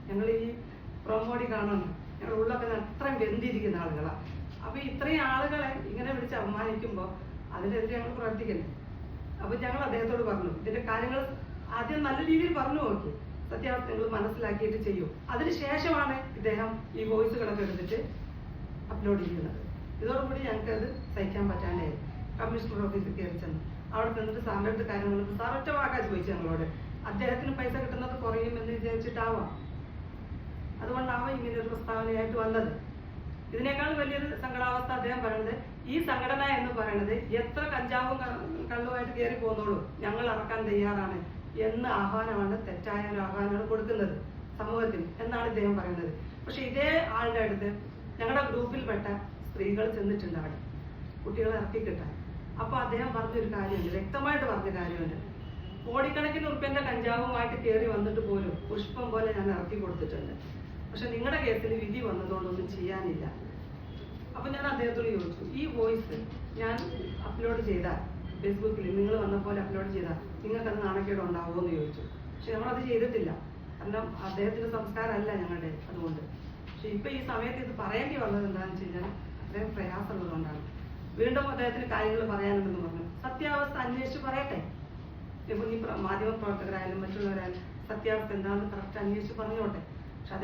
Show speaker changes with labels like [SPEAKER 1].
[SPEAKER 1] ഞങ്ങൾ ഈ പ്രൊമോഡി കാണണം, ഞങ്ങൾ ഉള്ളൊക്കെ അത്രയും വെന്തിരിക്കുന്ന ആളുകളാണ്. അപ്പൊ ഇത്രയും ആളുകളെ ഇങ്ങനെ വിളിച്ച് അവമാനിക്കുമ്പോൾ അതിനെതിരെ ഞങ്ങൾ പ്രവർത്തിക്കണ്ടേ? അപ്പൊ ഞങ്ങൾ അദ്ദേഹത്തോട് പറഞ്ഞു, ഇതിന്റെ കാര്യങ്ങൾ ആദ്യം നല്ല രീതിയിൽ പറഞ്ഞു നോക്കി, സത്യാവസ്ഥ നിങ്ങൾ മനസ്സിലാക്കിയിട്ട് ചെയ്യൂ. അതിനുശേഷമാണ് ഇദ്ദേഹം ഈ വോയിസുകളൊക്കെ എടുത്തിട്ട് അപ്ലോഡ് ചെയ്യുന്നത്. ഇതോടുകൂടി ഞങ്ങൾക്ക് അത് സഹിക്കാൻ പറ്റാണ്ടായി. കമ്മീഷണർ ഓഫീസിൽ കയറി ചെന്നു. അവിടെ ചെന്നിട്ട് സാറിൻ്റെ അടുത്ത് കാര്യങ്ങൾ സാർ ഒറ്റ വാക്കാ ചോദിച്ചു ഞങ്ങളോട്, അദ്ദേഹത്തിന് പൈസ കിട്ടുന്നത് കുറയുമെന്ന് വിചാരിച്ചിട്ടാവാം, അതുകൊണ്ടാവാം ഇങ്ങനെ ഒരു പ്രസ്താവനയായിട്ട് വന്നത്. ഇതിനേക്കാൾ വലിയൊരു സങ്കടാവസ്ഥ അദ്ദേഹം പറയുന്നത്, ഈ സംഘടന എന്ന് പറയുന്നത് എത്ര കഞ്ചാവും കള്ളുമായിട്ട് കയറി പോകുന്നുള്ളൂ, ഞങ്ങൾ ഇറക്കാൻ തയ്യാറാണ് എന്ന ആഹ്വാനമാണ്, തെറ്റായ ഒരു ആഹ്വാനമാണ് കൊടുക്കുന്നത് സമൂഹത്തിന് എന്നാണ് ഇദ്ദേഹം പറയുന്നത്. പക്ഷെ ഇതേ ആളുടെ അടുത്ത് ഞങ്ങളുടെ ഗ്രൂപ്പിൽപ്പെട്ട സ്ത്രീകൾ ചെന്നിട്ടുണ്ട് അവിടെ കുട്ടികളെ ഇറക്കി കിട്ടാൻ. അപ്പൊ അദ്ദേഹം പറഞ്ഞൊരു കാര്യമുണ്ട്, വ്യക്തമായിട്ട് പറഞ്ഞ കാര്യമുണ്ട്, കോടിക്കണക്കിന് ഉറുപ്പ്യന്റെ കഞ്ചാവുമായിട്ട് കയറി വന്നിട്ട് പോലും പുഷ്പം പോലെ ഞാൻ ഇറക്കി കൊടുത്തിട്ടുണ്ട്, പക്ഷെ നിങ്ങളുടെ കേസിൽ വിധി വന്നതുകൊണ്ടൊന്നും ചെയ്യാനില്ല. അപ്പൊ ഞാൻ അദ്ദേഹത്തോട് ചോദിച്ചു, ഈ വോയിസ് ഞാൻ അപ്ലോഡ് ചെയ്താൽ ഫേസ്ബുക്കിൽ നിങ്ങൾ വന്ന പോലെ അപ്ലോഡ് ചെയ്താൽ നിങ്ങൾക്കത് നാണക്കേട് ഉണ്ടാവുമോ എന്ന് ചോദിച്ചു. പക്ഷെ ഞങ്ങളത് ചെയ്തിട്ടില്ല, കാരണം അദ്ദേഹത്തിന്റെ സംസ്കാരമല്ല ഞങ്ങളുടെ, അതുകൊണ്ട്. പക്ഷെ ഇപ്പൊ ഈ സമയത്ത് ഇത് പറയേണ്ടി വന്നത് എന്താണെന്ന് വെച്ച് കഴിഞ്ഞാൽ അദ്ദേഹം പ്രയാസമുള്ളതുകൊണ്ടാണ്. വീണ്ടും അദ്ദേഹത്തിന് കാര്യങ്ങൾ പറയാനുണ്ടെന്ന് പറഞ്ഞു. സത്യാവസ്ഥ അന്വേഷിച്ച് പറയട്ടെ. ഇപ്പൊ ഈ മാധ്യമ പ്രവർത്തകരായാലും മറ്റുള്ളവരായാലും സത്യാവസ്ഥ എന്താണെന്ന് കറക്റ്റ് അന്വേഷിച്ച് പറഞ്ഞോട്ടെ.